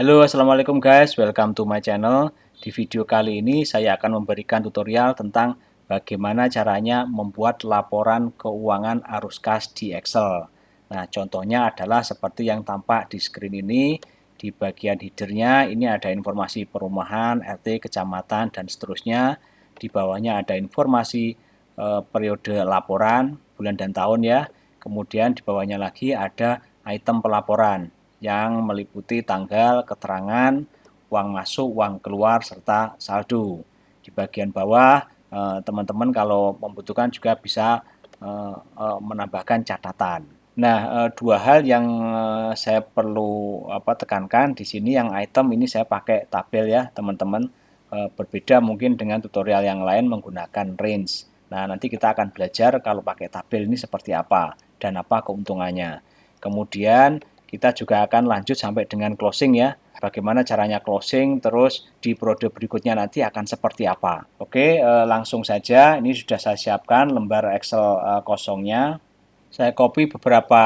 Halo, assalamualaikum guys, welcome to my channel. Di video kali ini saya akan memberikan tutorial tentang bagaimana caranya membuat laporan keuangan arus kas di Excel. Nah, contohnya adalah seperti yang tampak di screen ini. Di bagian headernya ini ada informasi perumahan, RT, kecamatan, dan seterusnya. Di bawahnya ada informasi periode laporan, bulan dan tahun ya. Kemudian di bawahnya lagi ada item pelaporan yang meliputi tanggal, keterangan, uang masuk, uang keluar, serta saldo. Di bagian bawah, teman-teman kalau membutuhkan juga bisa menambahkan catatan. Nah, dua hal yang saya perlu tekankan di sini, yang item ini saya pakai tabel ya, teman-teman. Berbeda mungkin dengan tutorial yang lain menggunakan range. Nah, nanti kita akan belajar kalau pakai tabel ini seperti apa dan apa keuntungannya. Kemudian kita juga akan lanjut sampai dengan closing ya. Bagaimana caranya closing, terus di periode berikutnya nanti akan seperti apa. Oke, langsung saja. Ini sudah saya siapkan lembar Excel kosongnya. Saya copy beberapa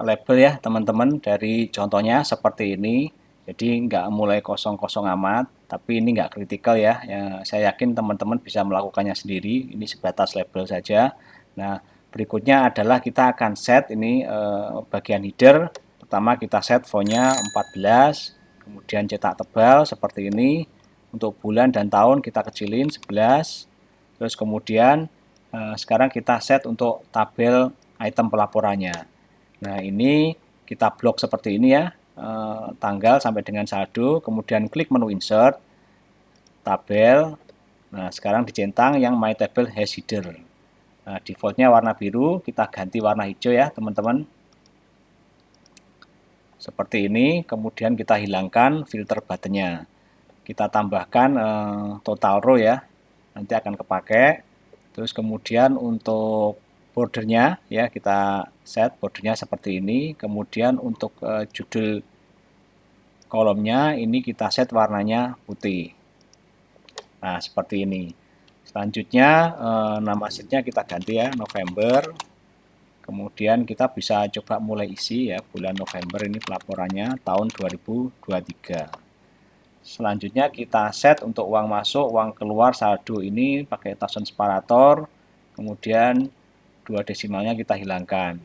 label ya teman-teman dari contohnya seperti ini. Jadi nggak mulai kosong-kosong amat, tapi ini nggak kritikal ya. Saya yakin teman-teman bisa melakukannya sendiri. Ini sebatas label saja. Nah, berikutnya adalah kita akan set ini bagian header. Pertama kita set fontnya 14, kemudian cetak tebal seperti ini. Untuk bulan dan tahun kita kecilin 11. Terus kemudian sekarang kita set untuk tabel item pelaporannya. Nah, ini kita blok seperti ini ya, tanggal sampai dengan saldo, kemudian klik menu insert, tabel. Nah, sekarang dicentang yang my table has header. Nah, defaultnya warna biru, kita ganti warna hijau ya teman-teman. Seperti ini, kemudian kita hilangkan filter buttonnya. Kita tambahkan total row ya, nanti akan kepake. Terus kemudian untuk bordernya ya kita set bordernya seperti ini. Kemudian untuk judul kolomnya ini kita set warnanya putih. Nah, seperti ini. Selanjutnya nama sheetnya kita ganti ya, November. Kemudian kita bisa coba mulai isi ya, bulan November ini pelaporannya tahun 2023. Selanjutnya kita set untuk uang masuk, uang keluar, saldo ini pakai thousand separator. Kemudian dua desimalnya kita hilangkan.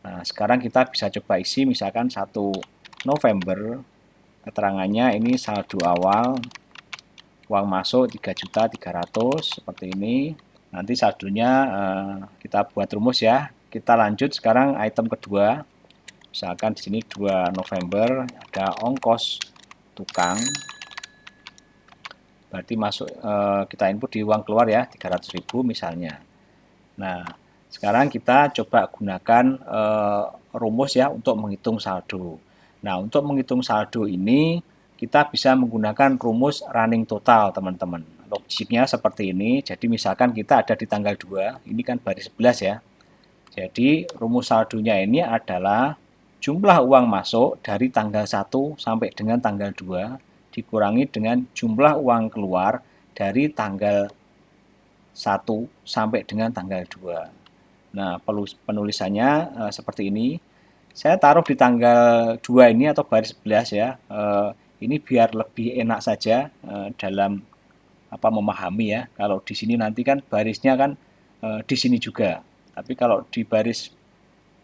Nah, sekarang kita bisa coba isi misalkan 1 November. Keterangannya ini saldo awal, uang masuk 3.300.000 seperti ini. Nanti saldonya kita buat rumus ya. Kita lanjut sekarang item kedua. Misalkan di sini 2 November ada ongkos tukang. Berarti masuk kita input di uang keluar ya 300.000 misalnya. Nah, sekarang kita coba gunakan rumus ya untuk menghitung saldo. Nah, untuk menghitung saldo ini kita bisa menggunakan rumus running total, teman-teman. Logiknya seperti ini. Jadi misalkan kita ada di tanggal 2, ini kan baris 11 ya. Jadi rumus saldonya ini adalah jumlah uang masuk dari tanggal 1 sampai dengan tanggal 2 dikurangi dengan jumlah uang keluar dari tanggal 1 sampai dengan tanggal 2. Nah, penulisannya seperti ini. Saya taruh di tanggal 2 ini atau baris 11 ya. Ini biar lebih enak saja dalam memahami ya. Kalau di sini nanti kan barisnya kan di sini juga. Tapi kalau di baris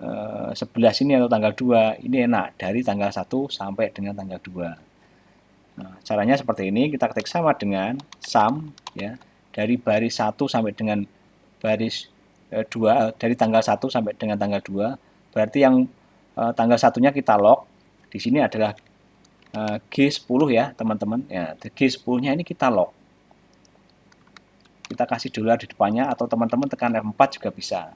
11 ini atau tanggal 2 ini enak dari tanggal 1 sampai dengan tanggal 2. Nah, caranya seperti ini, kita ketik sama dengan sum ya, dari baris 1 sampai dengan baris 2, dari tanggal 1 sampai dengan tanggal 2, berarti yang tanggal satunya kita log, di sini adalah G10 ya teman-teman, ya G10-nya ini kita log. Kita kasih dolar di depannya atau teman-teman tekan F4 juga bisa.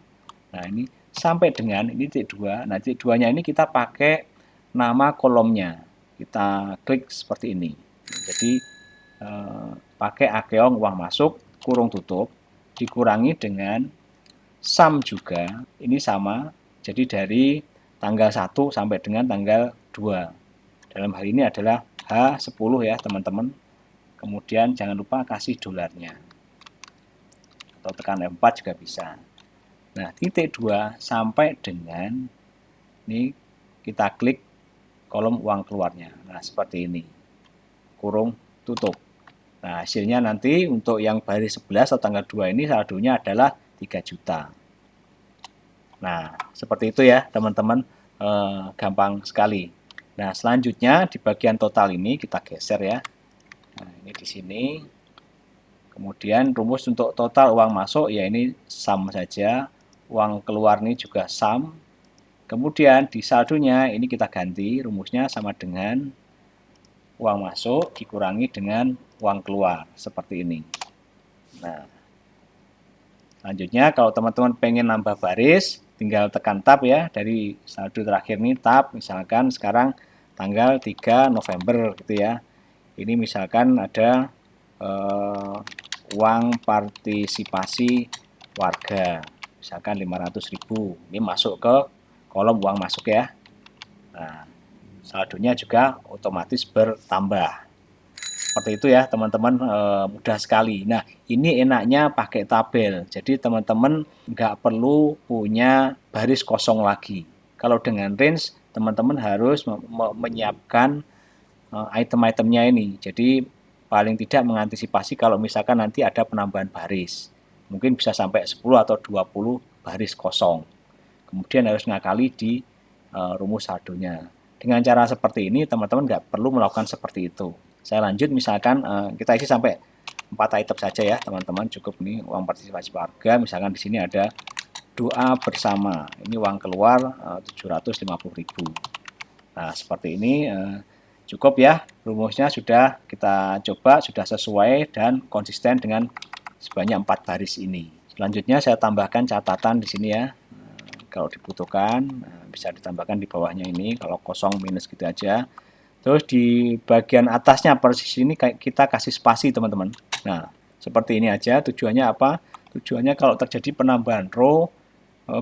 Nah, ini sampai dengan ini titik 2. Nah, titik 2-nya ini kita pakai nama kolomnya. Kita klik seperti ini. Jadi pakai akeong uang masuk kurung tutup dikurangi dengan sum juga. Ini sama. Jadi dari tanggal 1 sampai dengan tanggal 2. Dalam hal ini adalah H10 ya, teman-teman. Kemudian jangan lupa kasih dolarnya. Atau tekan F4 juga bisa. Nah, titik 2 sampai dengan ini kita klik kolom uang keluarnya. Nah, seperti ini. Kurung tutup. Nah, hasilnya nanti untuk yang baris 11 atau tanggal 2 ini saldonya adalah 3 juta. Nah, seperti itu ya teman-teman, gampang sekali. Nah, selanjutnya di bagian total ini kita geser ya. Nah, ini di sini. Kemudian rumus untuk total uang masuk ya ini sum saja. Uang keluar ini juga sum. Kemudian di saldonya ini kita ganti rumusnya sama dengan uang masuk dikurangi dengan uang keluar seperti ini. Nah, selanjutnya kalau teman-teman pengen nambah baris, tinggal tekan tab ya, dari saldo terakhir ini tab, misalkan sekarang tanggal 3 November gitu ya. Ini misalkan ada uang partisipasi warga, misalkan 500.000, ini masuk ke kolom uang masuk ya. Nah, saldonya juga otomatis bertambah. Seperti itu ya teman-teman, mudah sekali. Nah, ini enaknya pakai tabel, jadi teman-teman nggak perlu punya baris kosong lagi. Kalau dengan range, teman-teman harus menyiapkan item-itemnya ini, jadi paling tidak mengantisipasi kalau misalkan nanti ada penambahan baris, mungkin bisa sampai 10 atau 20 baris kosong. Kemudian harus ngakali di rumus saldonya. Dengan cara seperti ini teman-teman nggak perlu melakukan seperti itu. Saya lanjut, misalkan kita isi sampai 4 item saja ya teman-teman, cukup nih uang partisipasi warga, misalkan di sini ada doa bersama, ini uang keluar 750.000. Nah, seperti ini cukup ya, rumusnya sudah kita coba, sudah sesuai dan konsisten dengan sebanyak 4 baris ini. Selanjutnya saya tambahkan catatan di sini ya, kalau dibutuhkan bisa ditambahkan di bawahnya ini, kalau kosong minus gitu aja. Terus di bagian atasnya persis ini kita kasih spasi teman-teman. Nah, seperti ini aja. Tujuannya apa? Tujuannya kalau terjadi penambahan row,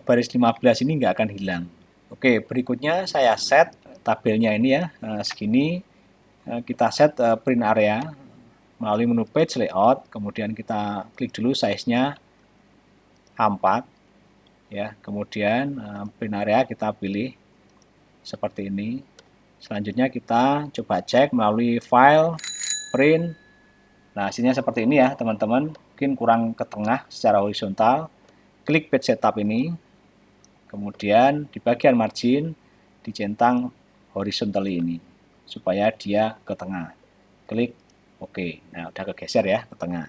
baris 15 ini nggak akan hilang. Oke, berikutnya saya set tabelnya ini ya, segini. Kita set print area melalui menu page layout, kemudian kita klik dulu size-nya A4 ya, kemudian print area kita pilih seperti ini. Selanjutnya kita coba cek melalui file, print. Nah, hasilnya seperti ini ya teman-teman, mungkin kurang ke tengah secara horizontal. Klik page setup ini, kemudian di bagian margin dicentang horizontally ini supaya dia ke tengah. Klik OK. Nah, udah kegeser ya ke tengah.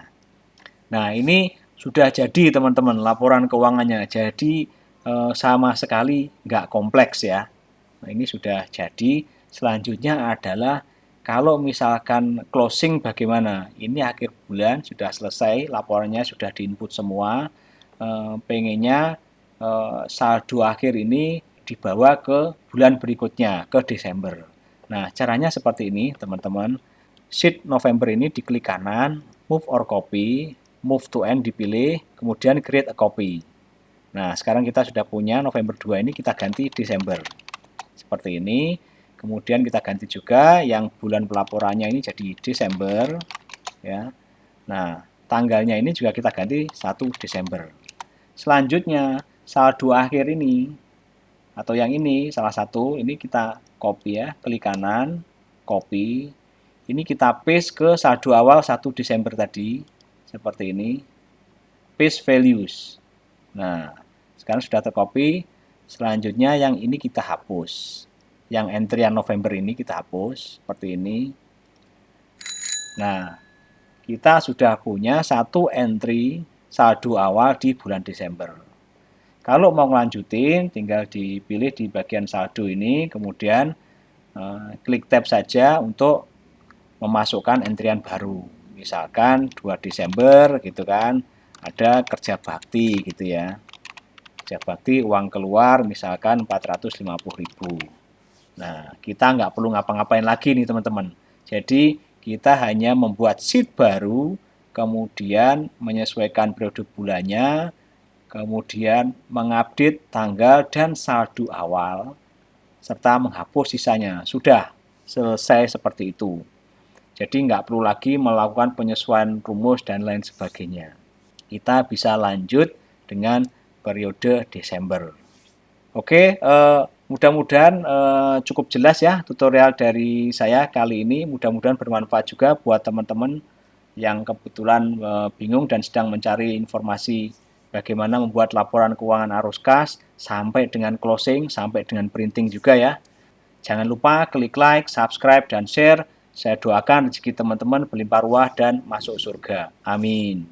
Nah, ini sudah jadi teman-teman laporan keuangannya. Jadi sama sekali nggak kompleks ya. Nah, ini sudah jadi. Selanjutnya adalah kalau misalkan closing bagaimana? Ini akhir bulan sudah selesai, laporannya sudah diinput semua. Pengennya saldo akhir ini dibawa ke bulan berikutnya, ke Desember. Nah, caranya seperti ini teman-teman. Sheet November ini diklik kanan, move or copy, move to end dipilih, kemudian create a copy. Nah, sekarang kita sudah punya November 2 ini, kita ganti Desember. Seperti ini. Kemudian kita ganti juga yang bulan pelaporannya ini jadi Desember ya. Nah, tanggalnya ini juga kita ganti 1 Desember. Selanjutnya saldo akhir ini atau yang ini salah satu ini kita copy ya, klik kanan, copy. Ini kita paste ke saldo awal 1 Desember tadi seperti ini. Paste values. Nah, sekarang sudah tercopy. Selanjutnya yang ini kita hapus. Yang entryan November ini kita hapus seperti ini. Nah, kita sudah punya satu entry saldo awal di bulan Desember. Kalau mau lanjutin, tinggal dipilih di bagian saldo ini, kemudian klik tab saja untuk memasukkan entryan baru. Misalkan 2 Desember gitu kan, ada kerja bakti gitu ya. Kerja bakti uang keluar misalkan 450.000. Nah, kita nggak perlu ngapa-ngapain lagi nih teman-teman. Jadi, kita hanya membuat sheet baru, kemudian menyesuaikan periode bulannya, kemudian mengupdate tanggal dan saldo awal, serta menghapus sisanya. Sudah selesai seperti itu. Jadi, nggak perlu lagi melakukan penyesuaian rumus dan lain sebagainya. Kita bisa lanjut dengan periode Desember. Oke, Mudah-mudahan cukup jelas ya tutorial dari saya kali ini. Mudah-mudahan bermanfaat juga buat teman-teman yang kebetulan bingung dan sedang mencari informasi bagaimana membuat laporan keuangan arus kas sampai dengan closing, sampai dengan printing juga ya. Jangan lupa klik like, subscribe, dan share. Saya doakan rezeki teman-teman berlimpah ruah dan masuk surga. Amin.